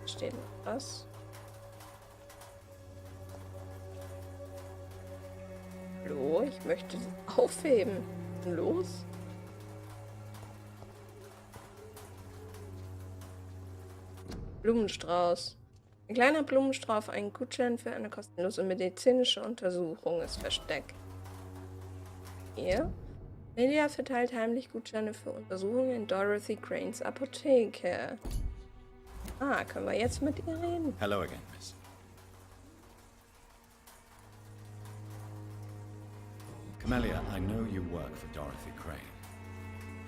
Steht noch was? Hallo, ich möchte das aufheben. Los? Blumenstrauß. Ein kleiner Blumenstrauß, ein Gutschein für eine kostenlose medizinische Untersuchung ist versteckt. Hier. Lydia verteilt heimlich Gutscheine für Untersuchungen in Dorothy Cranes Apotheke. Ah, können wir jetzt mit ihr reden? Hello again, Miss. Camellia, I know you work for Dorothy Crane.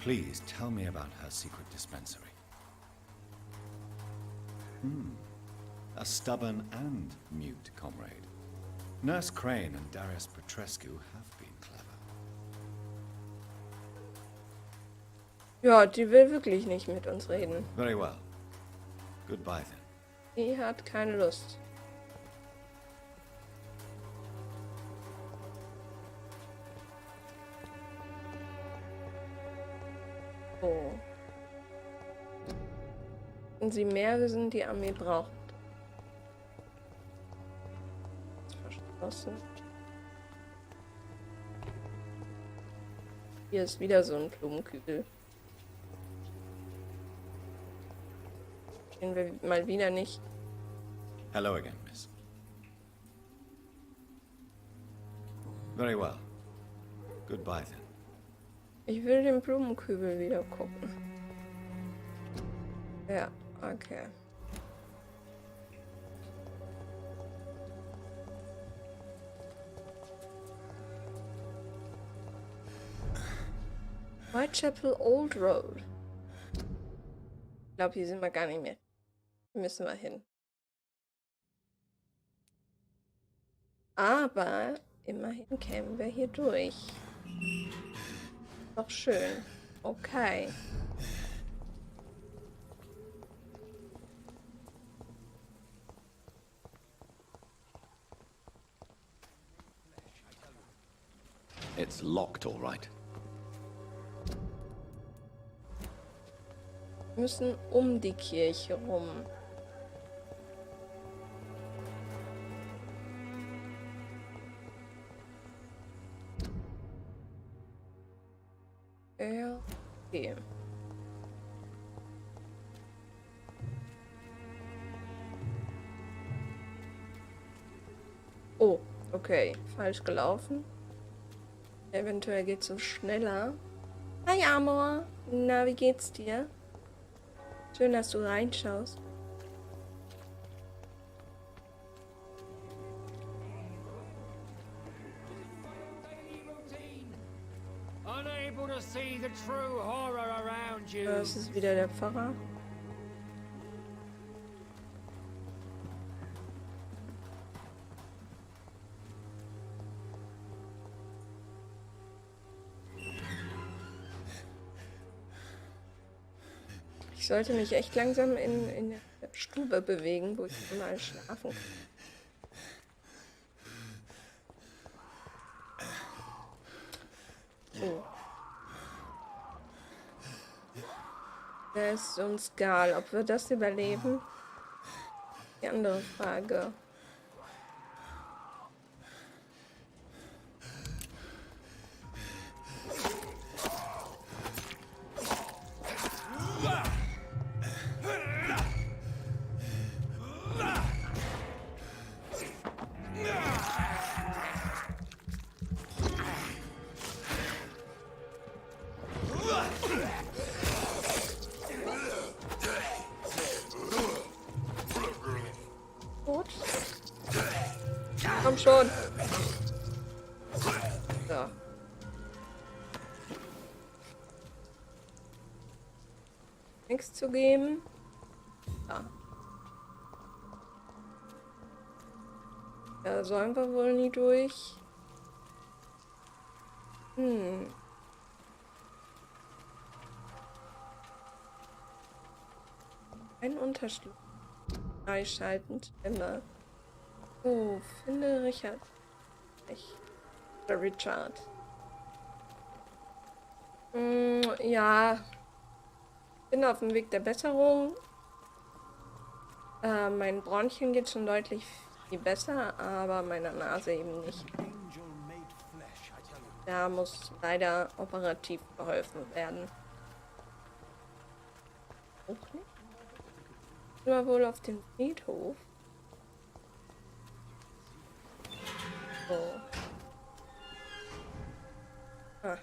Please tell me about her secret dispensary. A stubborn and mute comrade. Nurse Crane and Darius Petrescu have been clever. Ja, die will wirklich nicht mit uns reden. Very well. Goodbye then. Die hat keine Lust. Oh. Und sie mehr sind, die Armee braucht. Verschlossen. Hier ist wieder so ein Blumenkübel. Den wir mal wieder nicht. Hello again, Miss. Very well. Goodbye then. Ich will den Blumenkübel wieder gucken. Ja, okay. Whitechapel Old Road. Ich glaube, hier sind wir gar nicht mehr. Hier müssen wir hin. Aber immerhin kämen wir hier durch. Doch schön. Okay. It's locked, all right. Wir müssen um die Kirche rum. Ja, okay. Oh, okay. Falsch gelaufen. Eventuell geht's so schneller. Hi Amor. Na, wie geht's dir? Schön, dass du reinschaust. Das ist wieder der Pfarrer. Ich sollte mich echt langsam in der Stube bewegen, wo ich mal schlafen kann. Oh. Da ist uns egal, ob wir das überleben. Die andere Frage. Komm schon. So. Nichts zu geben. Ja. Da sollen wir wohl nie durch. Ein Unterschlupf. Freischalten, Stimme. Oh, finde Richard. Oder Richard. Ja. Bin auf dem Weg der Besserung. Mein Bronchien geht schon deutlich viel besser, aber meiner Nase eben nicht. Da muss leider operativ geholfen werden. Auch nicht? Sind wir wohl auf dem Friedhof? So. Ah.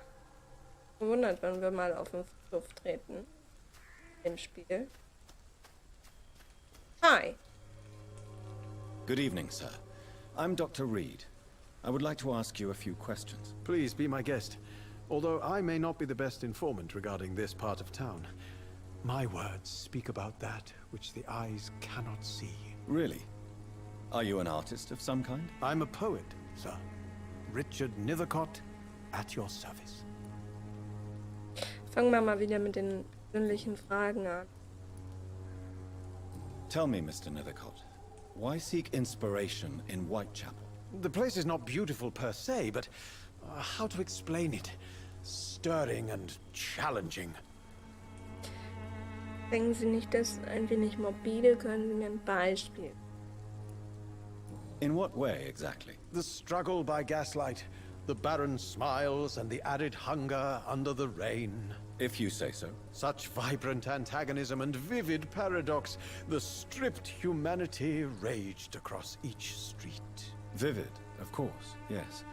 Verwundert, wenn wir mal auf den Friedhof treten. Im Spiel. Hi. Good evening, sir. I'm Dr. Reid. I would like to ask you a few questions. Please be my guest. Although I may not be the best informant regarding this part of town, my words speak about that which the eyes cannot see. Really? Are you an artist of some kind? I'm a poet, sir. Richard Nethercott, at your service. Fangen wir mal wieder mit den persönlichen Fragen an. Tell me, Mr. Nethercott, why seek inspiration in Whitechapel? The place is not beautiful per se, but how to explain it? Stirring and challenging. Denken Sie nicht, dass ein wenig morbide? Können Sie mir ein Beispiel? In what way, exactly? The struggle by gaslight, the barren smiles and the added hunger under the rain. If you say so. Such vibrant antagonism and vivid paradox, the stripped humanity raged across each street. Vivid, of course, yes.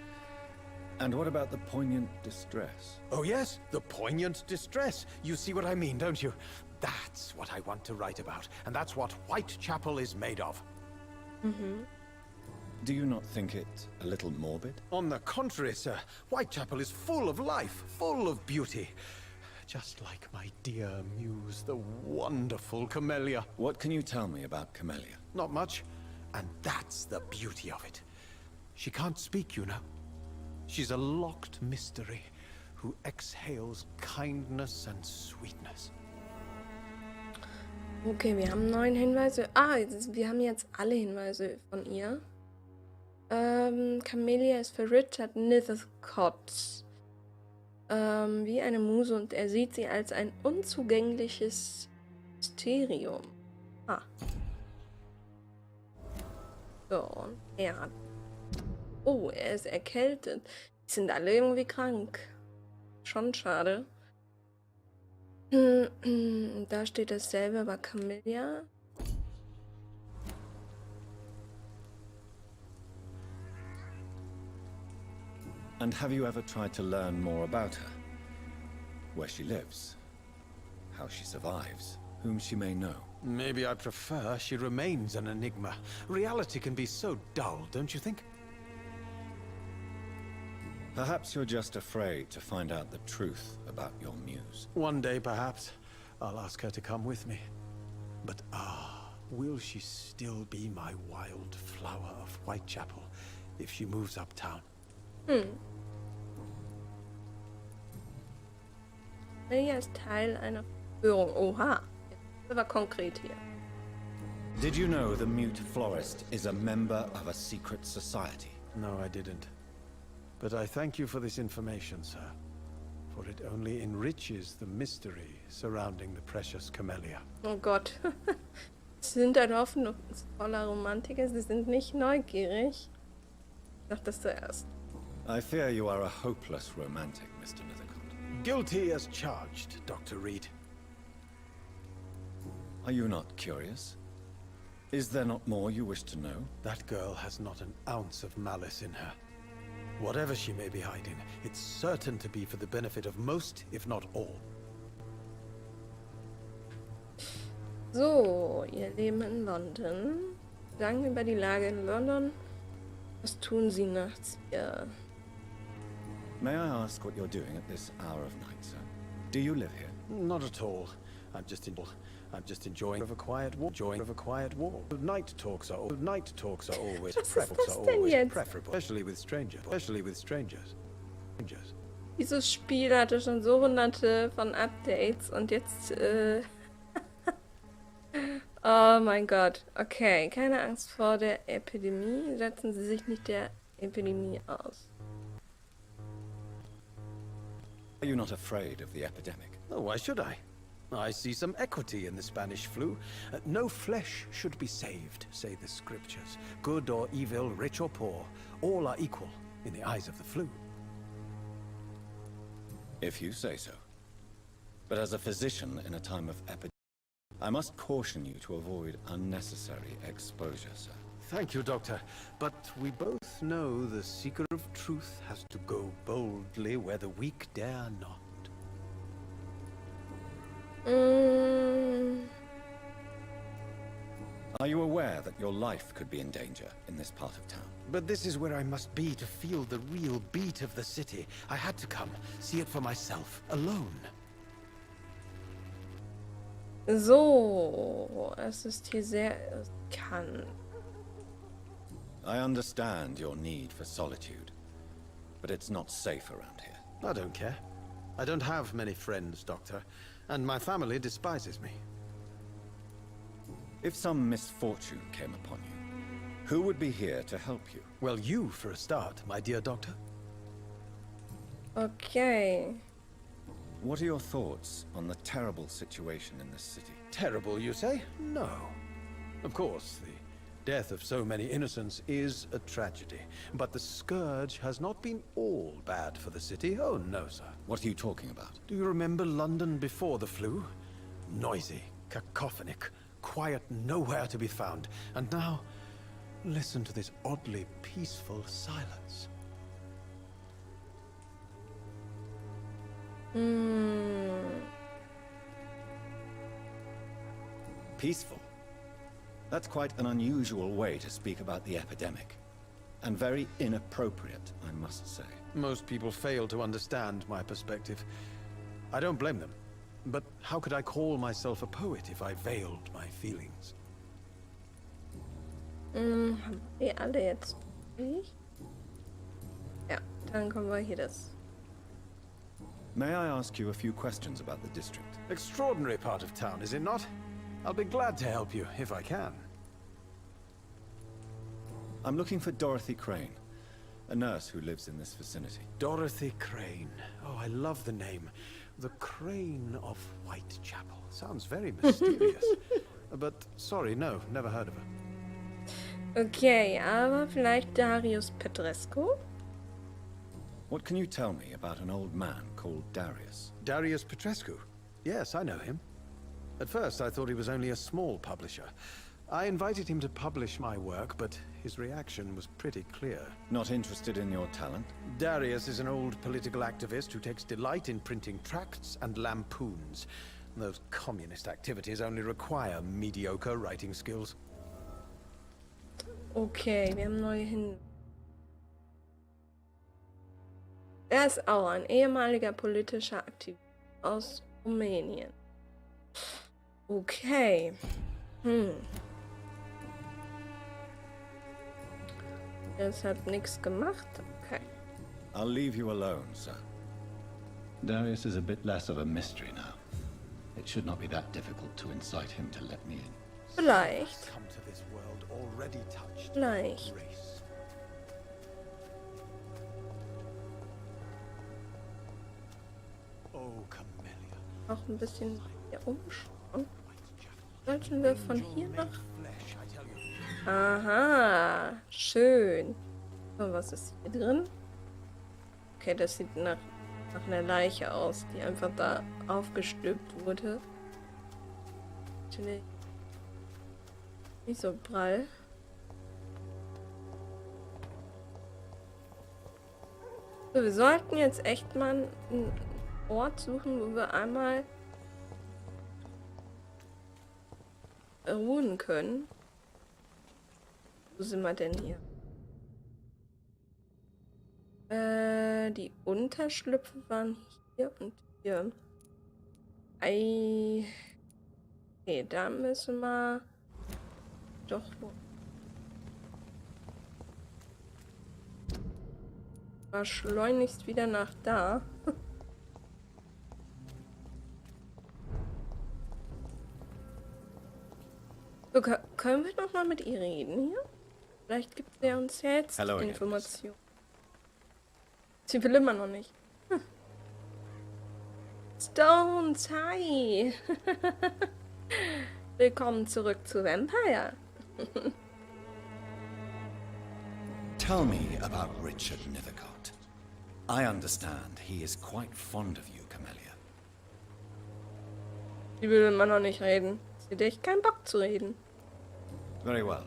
And what about the poignant distress? Oh yes, the poignant distress. You see what I mean, don't you? That's what I want to write about, and that's what Whitechapel is made of. Do you not think it a little morbid? On the contrary, sir, Whitechapel is full of life, full of beauty. Just like my dear Muse, the wonderful Camellia. What can you tell me about Camellia? Not much, and that's the beauty of it. She can't speak, you know. She's a locked mystery who exhales kindness and sweetness. Okay, wir haben 9 Hinweise. Ah, wir haben jetzt alle Hinweise von ihr. Camellia ist für Richard Nethercott wie eine Muse und er sieht sie als ein unzugängliches Mysterium. Ah. So, und er hat... Oh, er ist erkältet. Die sind alle irgendwie krank. Schon schade. Da steht dasselbe bei Camellia. And have you ever tried to learn more about her? Where she lives, how she survives, whom she may know? Maybe I prefer she remains an enigma. Reality can be so dull, don't you think? Perhaps you're just afraid to find out the truth about your muse. One day, perhaps, I'll ask her to come with me. But will she still be my wild flower of Whitechapel if she moves uptown? Camellia ist Teil einer Verschwörung. Oha, jetzt ist aber konkret hier. Did you know the mute florist is a member of a secret society? No, I didn't. But I thank you for this information, sir. For it only enriches the mystery surrounding the precious Camellia. Oh Gott. Sie sind ein hoffnungsvoller Romantiker, sie sind nicht neugierig. Ich dachte das zuerst. I fear you are a hopeless romantic, Mr. Nethercott. Guilty as charged, Dr. Reid. Are you not curious? Is there not more you wish to know? That girl has not an ounce of malice in her. Whatever she may be hiding, it's certain to be for the benefit of most, if not all. So, ihr Leben in London. Sagen über die Lage in London. Was tun Sie nachts hier? May I ask what you're doing at this hour of night, sir? Do you live here? Not at all. I'm just enjoying a quiet walk. Night talks are always Was ist das denn jetzt? preferable, especially with strangers. Dieses Spiel hatte schon so hunderte von Updates und jetzt, oh mein Gott. Okay, keine Angst vor der Epidemie. Setzen Sie sich nicht der Epidemie aus. Are you not afraid of the epidemic? Oh, why should I? I see some equity in the Spanish flu. No flesh should be saved, say the scriptures. Good or evil, rich or poor, all are equal in the eyes of the flu. If you say so. But as a physician in a time of epidemic, I must caution you to avoid unnecessary exposure, sir. Thank you, Doctor. But we both know the seeker of truth has to go boldly where the weak dare not. Are you aware that your life could be in danger in this part of town? But this is where I must be to feel the real beat of the city. I had to come, see it for myself, alone. So, es ist hier sehr riskant. I understand your need for solitude, but it's not safe around here. I don't care. I don't have many friends, Doctor, and my family despises me. If some misfortune came upon you, who would be here to help you? Well, you for a start, my dear Doctor. Okay. What are your thoughts on the terrible situation in this city? Terrible, you say? No. Of course, the death of so many innocents is a tragedy. But the scourge has not been all bad for the city. Oh, no, sir. What are you talking about? Do you remember London before the flu? Noisy, cacophonic, quiet nowhere to be found. And now, listen to this oddly peaceful silence. Peaceful? That's quite an unusual way to speak about the epidemic. And very inappropriate, I must say. Most people fail to understand my perspective. I don't blame them. But how could I call myself a poet if I veiled my feelings? Haben wir alle jetzt durch? Ja, dann kommen wir hier das. May I ask you a few questions about the district? Extraordinary part of town, is it not? I'll be glad to help you, if I can. I'm looking for Dorothy Crane, a nurse who lives in this vicinity. Dorothy Crane. Oh, I love the name. The Crane of Whitechapel. Sounds very mysterious. But, sorry, no, never heard of her. Okay, aber vielleicht Darius Petrescu? What can you tell me about an old man called Darius? Darius Petrescu? Yes, I know him. At first, I thought he was only a small publisher. I invited him to publish my work, but his reaction was pretty clear. Not interested in your talent? Darius is an old political activist who takes delight in printing tracts and lampoons. Those communist activities only require mediocre writing skills. Okay, wir haben neue Hin. Er ist auch ein ehemaliger politischer Aktivist aus Rumänien. Okay. Das hat nichts gemacht. Okay. I'll leave you alone, sir. Darius is a bit less of a mystery now. It should not be that difficult to incite him to let me in. Vielleicht. Come to this world already touched. Vielleicht. Grace. Oh, Camellia. Auch ein bisschen hier umschauen. Sollten wir von hier nach... Aha, schön. So, was ist hier drin? Okay, das sieht nach einer Leiche aus, die einfach da aufgestülpt wurde. Natürlich nicht so prall. So, wir sollten jetzt echt mal einen Ort suchen, wo wir einmal ruhen können. Wo sind wir denn hier? Die Unterschlüpfe waren hier und hier. Okay, da müssen wir doch mal schleunigst wieder nach da. So, können wir noch mal mit ihr reden hier? Vielleicht gibt er uns ja jetzt Informationen. Sie will immer noch nicht. Stones, hi! Willkommen zurück zu Vampyr. Tell me about Richard Nethercott. I understand he is quite fond of you, Camellia. Die will immer noch nicht reden. Sie hat echt keinen Bock zu reden. Very well.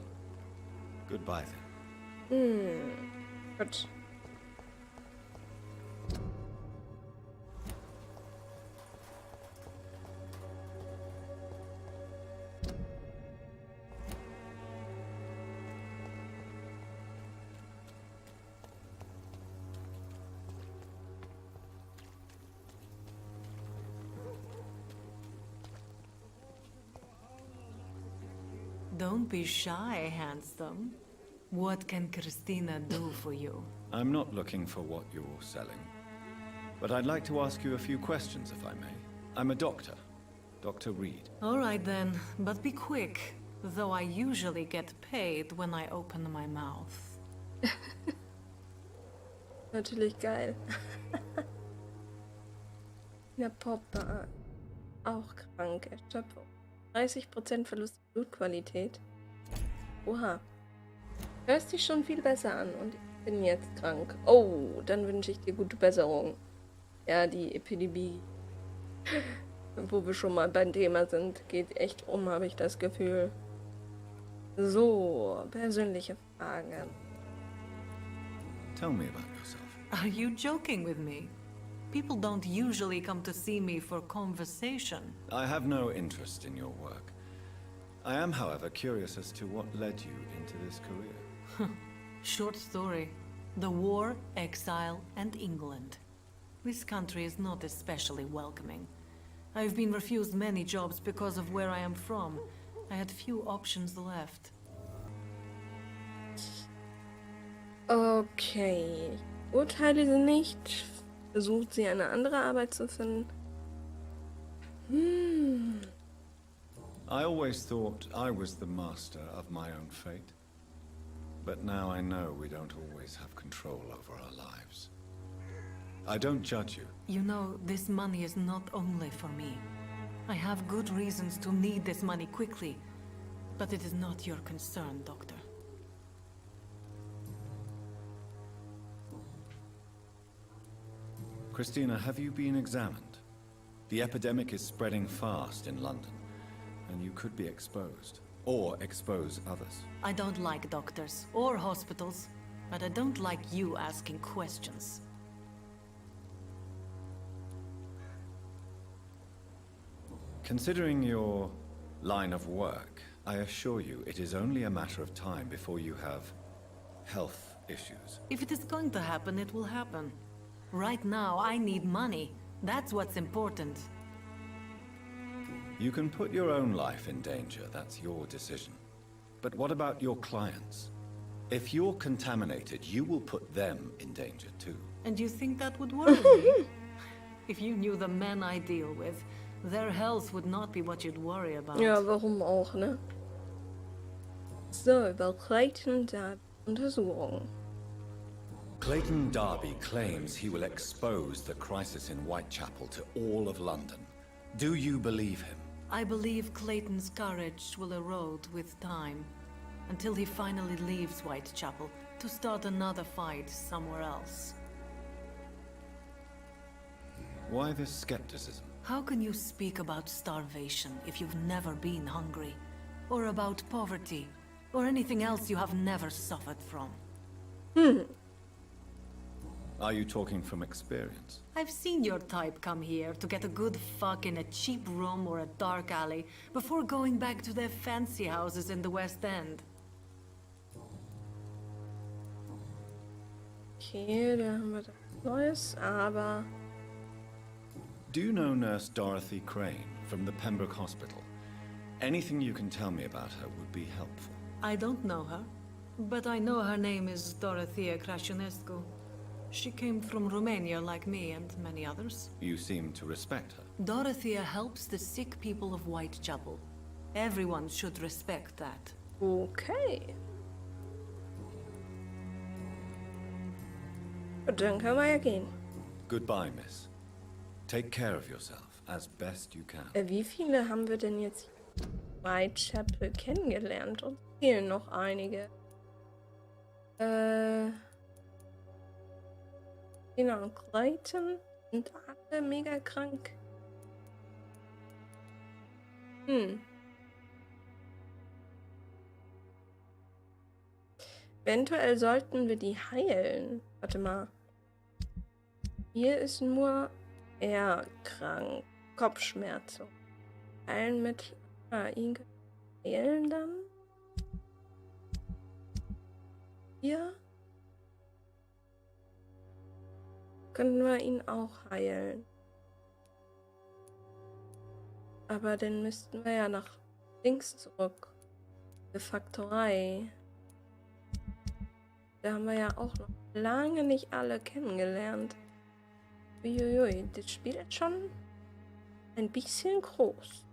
Goodbye then. Gut. Don't be shy, handsome. What can Christina do for you? I'm not looking for what you're selling, but I'd like to ask you a few questions, if I may. I'm a doctor, Dr. Reid. All right then, but be quick, though I usually get paid when I open my mouth. Natürlich geil. Der Popper. Auch krank. Erschöpfung. 30% Verlust Blutqualität. Oha. Hörst dich schon viel besser an und ich bin jetzt krank. Oh, dann wünsche ich dir gute Besserung. Ja, die Epidemie, wo wir schon mal beim Thema sind, geht echt um, habe ich das Gefühl. So, persönliche Fragen. Tell me about yourself. Are you joking with me? People don't usually come to see me for conversation. I have no interest in your work. I am, however, curious as to what led you into this career. Short story. The war, exile, and England. This country is not especially welcoming. I've been refused many jobs because of where I am from. I had few options left. Okay. Ich urteile sie nicht. Versucht sie eine andere Arbeit zu finden. I always thought I was the master of my own fate. But now I know we don't always have control over our lives. I don't judge you. You know, this money is not only for me. I have good reasons to need this money quickly. But it is not your concern, Doctor. Christina, have you been examined? The epidemic is spreading fast in London, and you could be exposed, or expose others. I don't like doctors or hospitals, but I don't like you asking questions. Considering your line of work, I assure you it is only a matter of time before you have health issues. If it is going to happen, it will happen. Right now, I need money. That's what's important. You can put your own life in danger, that's your decision. But what about your clients? If you're contaminated, you will put them in danger too. And you think that would worry me? If you knew the men I deal with, their health would not be what you'd worry about. Ja, warum auch, ne? So, über Reiten der Untersuchung. Clayton Darby claims he will expose the crisis in Whitechapel to all of London. Do you believe him? I believe Clayton's courage will erode with time, until he finally leaves Whitechapel to start another fight somewhere else. Why this skepticism? How can you speak about starvation if you've never been hungry? Or about poverty? Or anything else you have never suffered from? Are you talking from experience? I've seen your type come here to get a good fuck in a cheap room or a dark alley before going back to their fancy houses in the West End. Okay, da haben wir das Neues, aber... Do you know Nurse Dorothy Crane from the Pembroke Hospital? Anything you can tell me about her would be helpful. I don't know her, but I know her name is Dorothea Crăciunescu. She came from Romania like me and many others. You seem to respect her. Dorothea helps the sick people of Whitechapel. Everyone should respect that. Okay. Gut, dann können wir ja gehen. Goodbye, miss. Take care of yourself. as best you can. Wie viele haben wir denn jetzt Whitechapel kennengelernt? Und fehlen noch einige. Genau, und Reiten sind alle mega krank. Eventuell sollten wir die heilen. Warte mal. Hier ist nur er krank. Kopfschmerzen. Heilen mit... ihn heilen dann. Hier. Können wir ihn auch heilen. Aber dann müssten wir ja nach links zurück. Die Faktorei. Da haben wir ja auch noch lange nicht alle kennengelernt. Uiuiui, das Spiel ist schon ein bisschen groß.